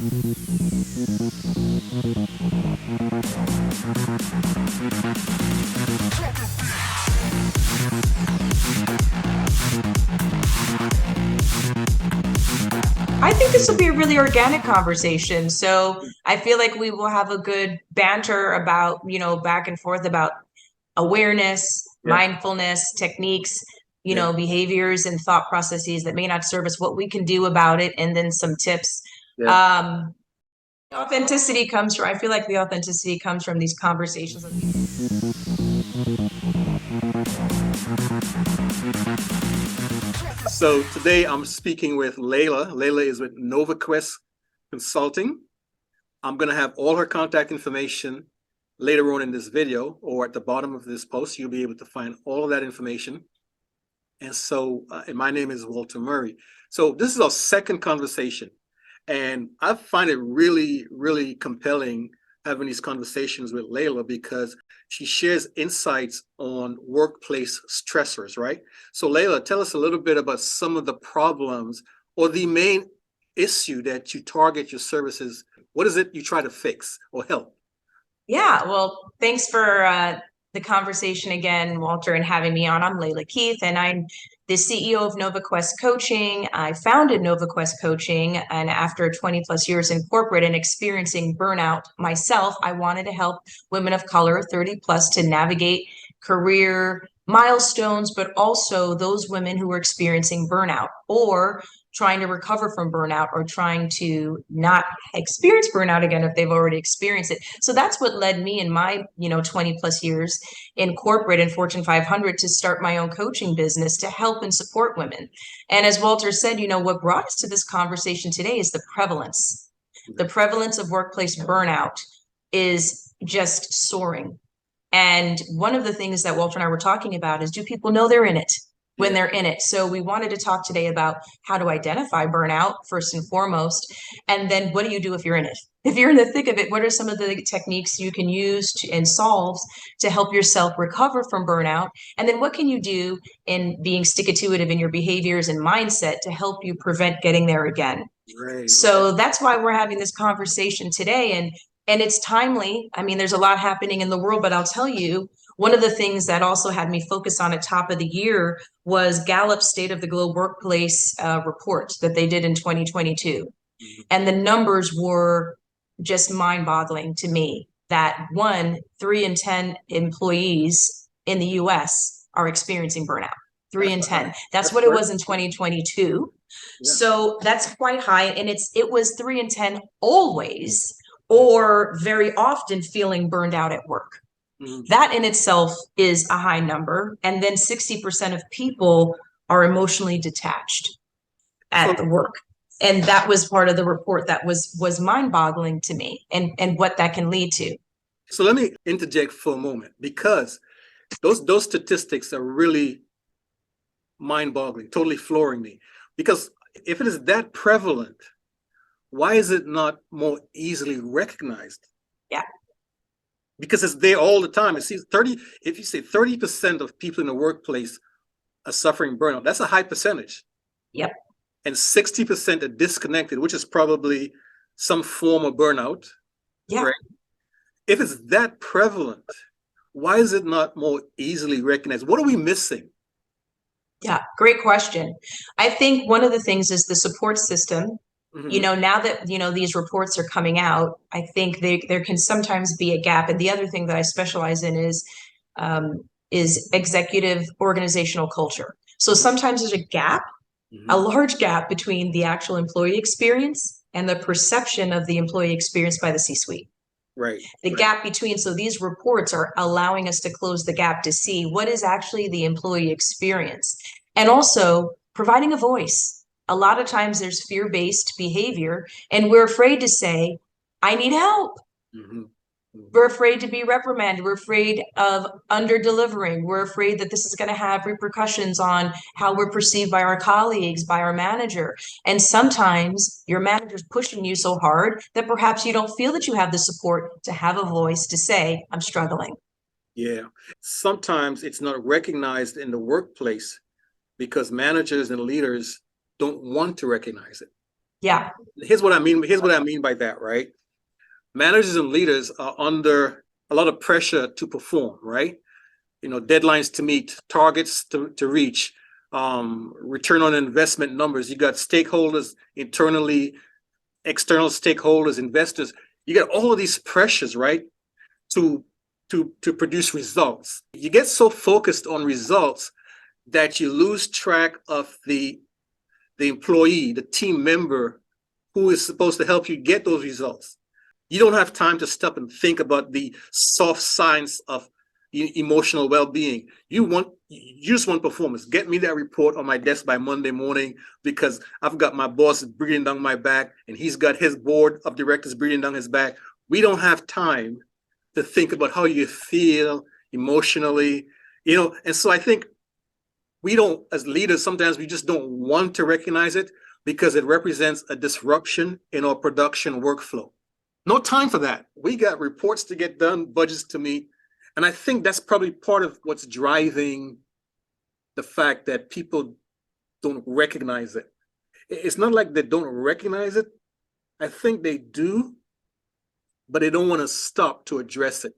I think this will be a really organic conversation. So I feel like we will have a good banter about, back and forth about awareness, mindfulness, techniques, behaviors and thought processes that may not serve us, what we can do about it, and then some tips. Authenticity comes from, I feel like the authenticity comes from these conversations. So today I'm speaking with Laila. Laila is with NovaQuest Consulting. I'm going to have all her contact information later on in this video, or at the bottom of this post. You'll be able to find all of that information. And so, and my name is Walter Murray. So this is our second conversation. And I find it really, really compelling having these conversations with Laila because she shares insights on workplace stressors, right? So Laila, tell us a little bit about some of the problems or the main issue that you target your services. What is it you try to fix or help? Yeah, well, thanks for the conversation again, Walter, and having me on. I'm Laila Keith, and I'm the CEO of NovaQuest Coaching. I founded NovaQuest Coaching, and after 20 plus years in corporate and experiencing burnout myself, I wanted to help women of color, 30 plus, to navigate career milestones, but also those women who are experiencing burnout or trying to recover from burnout or trying to not experience burnout again if they've already experienced it. So that's what led me in my, 20 plus years in corporate and Fortune 500 to start my own coaching business to help and support women. And as Walter said, what brought us to this conversation today is the prevalence. The prevalence of workplace burnout is just soaring. And one of the things that Walter and I were talking about is, do people know they're in it when they're in it? So we wanted to talk today about how to identify burnout first and foremost. And then what do you do if you're in it? If you're in the thick of it, what are some of the techniques you can use and solves to help yourself recover from burnout? And then what can you do in being stick-to-itiveness in your behaviors and mindset to help you prevent getting there again? Right. So that's why we're having this conversation today. And it's timely. I mean, there's a lot happening in the world, but I'll tell you, one of the things that also had me focus on at top of the year was Gallup's State of the Globe Workplace report that they did in 2022. And the numbers were just mind-boggling to me that 3 in 10 employees in the US are experiencing burnout. 3 in 10. That's what it was in 2022. Yeah. So that's quite high. And it was 3 in 10 always or very often feeling burned out at work. That in itself is a high number. And then 60% of people are emotionally detached at the work. And that was part of the report that was mind-boggling to me and what that can lead to. So let me interject for a moment, because those statistics are really mind-boggling, totally flooring me. Because if it is that prevalent, why is it not more easily recognized? Yeah. Because it's there all the time. It seems if you say 30% of people in the workplace are suffering burnout, that's a high percentage. Yep. And 60% are disconnected, which is probably some form of burnout. Yeah. Right? If it's that prevalent, why is it not more easily recognized? What are we missing? Yeah, great question. I think one of the things is the support system. Now that, these reports are coming out, I think there can sometimes be a gap. And the other thing that I specialize in is executive organizational culture. So sometimes there's a gap, a large gap between the actual employee experience and the perception of the employee experience by the C-suite. Right. The gap between, so these reports are allowing us to close the gap to see what is actually the employee experience, and also providing a voice. A lot of times there's fear-based behavior and we're afraid to say, I need help. We're afraid to be reprimanded. We're afraid of under-delivering. We're afraid that this is going to have repercussions on how we're perceived by our colleagues, by our manager. And sometimes your manager's pushing you so hard that perhaps you don't feel that you have the support to have a voice to say, I'm struggling. Yeah. Sometimes it's not recognized in the workplace because managers and leaders don't want to recognize it. Yeah. Here's what I mean. Here's what I mean by that, right? Managers and leaders are under a lot of pressure to perform, right? You know, deadlines to meet, targets to reach, return on investment numbers. You got stakeholders internally, external stakeholders, investors. You got all of these pressures, right? To to produce results. You get so focused on results that you lose track of the employee, the team member who is supposed to help you get those results. You don't have time to stop and think about the soft science of emotional well-being. You just want performance. Get me that report on my desk by Monday morning, because I've got my boss breathing down my back and he's got his board of directors breathing down his back. We don't have time to think about how you feel emotionally, and so I think we don't, as leaders, sometimes we just don't want to recognize it because it represents a disruption in our production workflow. No time for that. We got reports to get done, budgets to meet. And I think that's probably part of what's driving the fact that people don't recognize it. It's not like they don't recognize it. I think they do, but they don't want to stop to address it.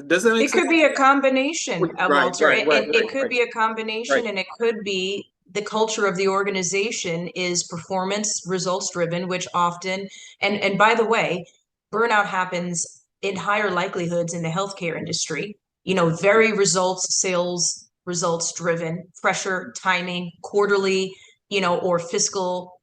Does that make sense? It could be a combination, Walter. It could be a combination, Right. and it could be the culture of the organization is performance results driven, which often, and by the way, burnout happens in higher likelihoods in the healthcare industry. Very sales results driven, pressure, timing, quarterly, or fiscal,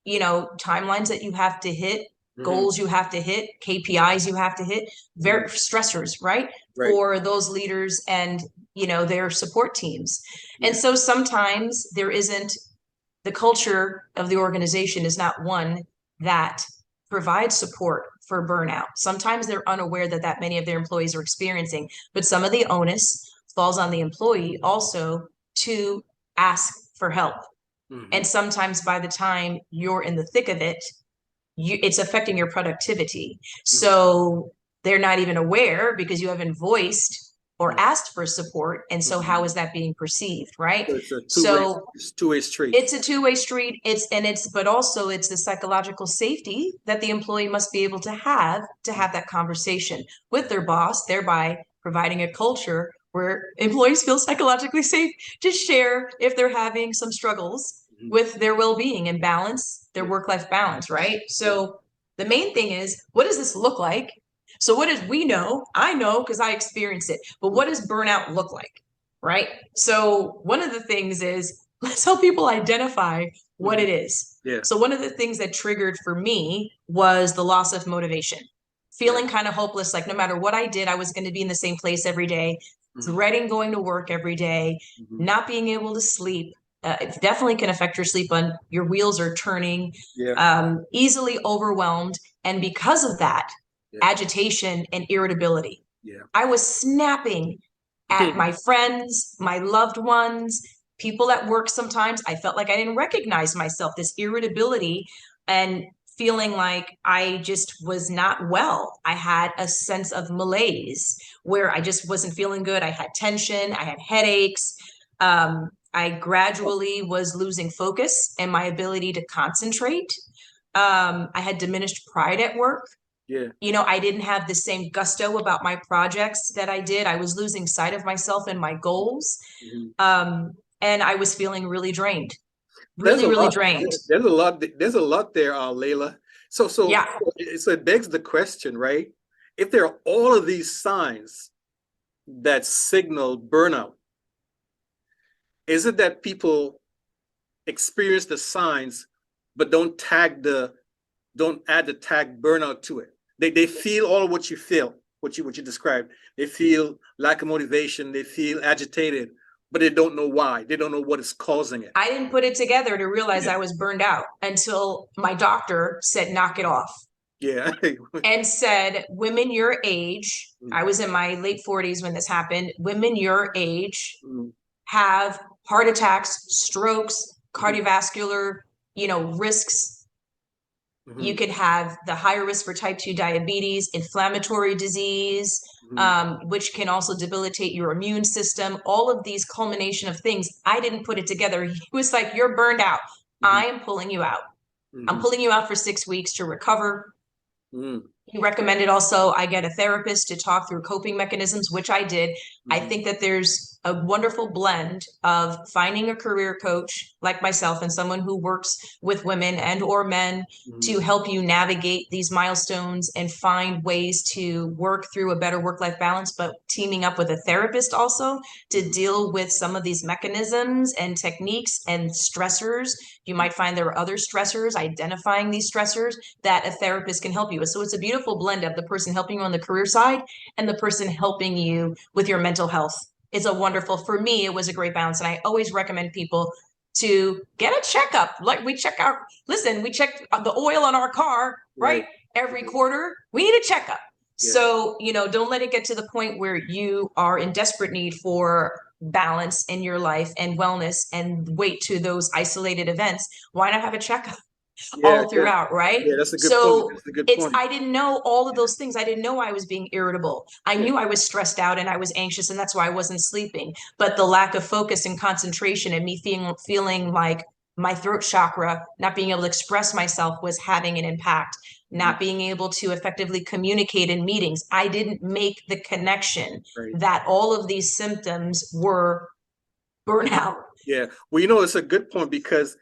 timelines that you have to hit, goals you have to hit, KPIs you have to hit, very stressors, right? For those leaders and, their support teams. And so sometimes the culture of the organization is not one that provides support for burnout. Sometimes they're unaware that many of their employees are experiencing, but some of the onus falls on the employee also to ask for help. And sometimes by the time you're in the thick of it, it's affecting your productivity. So they're not even aware because you haven't voiced or asked for support. And so how is that being perceived, right? So it's a two-way street. It's a two-way street. But also it's the psychological safety that the employee must be able to have that conversation with their boss, thereby providing a culture where employees feel psychologically safe to share if they're having some struggles with their well-being and balance, their work-life balance, right? So the main thing is, what does this look like? So what does we know? I know because I experienced it, but what does burnout look like, right? So one of the things is, let's help people identify what it is. Yeah. So one of the things that triggered for me was the loss of motivation, feeling kind of hopeless, like no matter what I did, I was going to be in the same place every day, dreading going to work every day, not being able to sleep. It definitely can affect your sleep. On your wheels are turning, easily overwhelmed. And because of that, agitation and irritability. I was snapping at my friends, my loved ones, people at work. Sometimes I felt like I didn't recognize myself, this irritability and feeling like I just was not well. I had a sense of malaise where I just wasn't feeling good. I had tension, I had headaches. I gradually was losing focus and my ability to concentrate. I had diminished pride at work. I didn't have the same gusto about my projects that I did. I was losing sight of myself and my goals. And I was feeling really drained, really drained. There's a lot there, Laila. So it begs the question, right? If there are all of these signs that signal burnout, is it that people experience the signs but don't add the tag burnout to it? They feel all of what you feel, what you described. They feel lack of motivation, they feel agitated, but they don't know why. They don't know what is causing it. I didn't put it together to realize I was burned out until my doctor said, knock it off. And said, women your age, I was in my late 40s when this happened, women your age have heart attacks, strokes, cardiovascular, risks. You could have the higher risk for type 2 diabetes, inflammatory disease, which can also debilitate your immune system. All of these culmination of things. I didn't put it together. He was like, you're burned out. I am pulling you out. I'm pulling you out for 6 weeks to recover. Mm. He recommended also I get a therapist to talk through coping mechanisms, which I did. I think that there's a wonderful blend of finding a career coach like myself and someone who works with women and or men to help you navigate these milestones and find ways to work through a better work-life balance, but teaming up with a therapist also to deal with some of these mechanisms and techniques and stressors. You might find there are other stressors, identifying these stressors that a therapist can help you with. So it's a beautiful blend of the person helping you on the career side and the person helping you with your mental health. It's a wonderful, for me, it was a great balance. And I always recommend people to get a checkup. Like we check the oil on our car, right? Every quarter, we need a checkup. Yeah. So, don't let it get to the point where you are in desperate need for balance in your life and wellness and wait to those isolated events. Why not have a checkup? All throughout, right? Yeah, that's a good point. That's a good point. I didn't know all of those things. I didn't know I was being irritable. I knew I was stressed out and I was anxious, and that's why I wasn't sleeping. But the lack of focus and concentration and me feeling like my throat chakra, not being able to express myself, was having an impact. Not being able to effectively communicate in meetings. I didn't make the connection that all of these symptoms were burnout. Yeah. Well, it's a good point because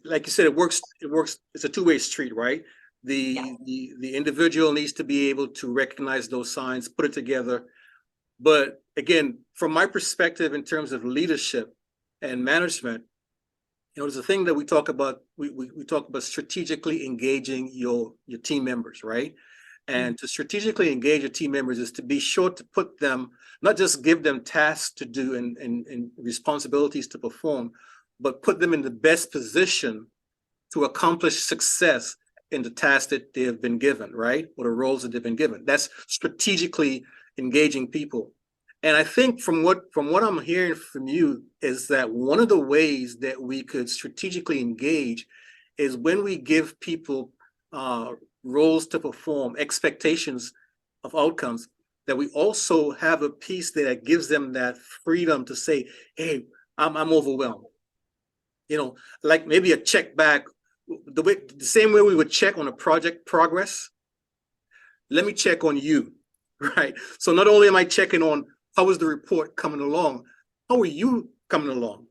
like you said, it works. It's a two-way street, right? The individual needs to be able to recognize those signs, put it together. But again, from my perspective, in terms of leadership and management, there's a thing that we talk about. We talk about strategically engaging your team members, right? And to strategically engage your team members is to be sure to put them, not just give them tasks to do and responsibilities to perform, but put them in the best position to accomplish success in the tasks that they have been given, right? Or the roles that they've been given. That's strategically engaging people. And I think from what I'm hearing from you is that one of the ways that we could strategically engage is when we give people roles to perform, expectations of outcomes, that we also have a piece that gives them that freedom to say, hey, I'm overwhelmed. Like maybe a check back, the same way we would check on a project progress. Let me check on you, right? So not only am I checking on how is the report coming along, how are you coming along?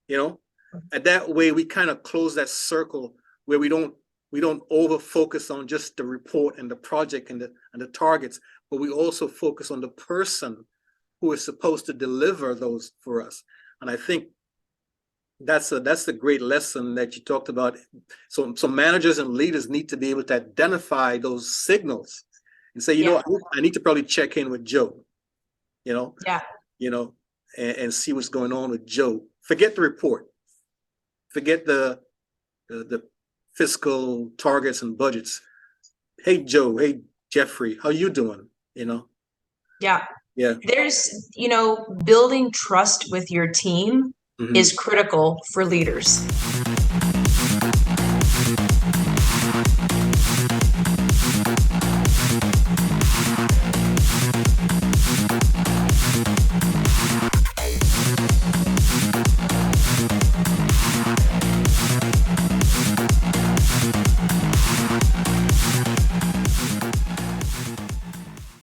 And that way we kind of close that circle where we don't over focus on just the report and the project and the targets, but we also focus on the person who is supposed to deliver those for us. And I think that's a great lesson that you talked about. So managers and leaders need to be able to identify those signals and say, I need to probably check in with Joe, and see what's going on with Joe. Forget the report. Forget the fiscal targets and budgets. Hey, Joe. Hey, Jeffrey, how you doing? Yeah. There's, building trust with your team is critical for leaders.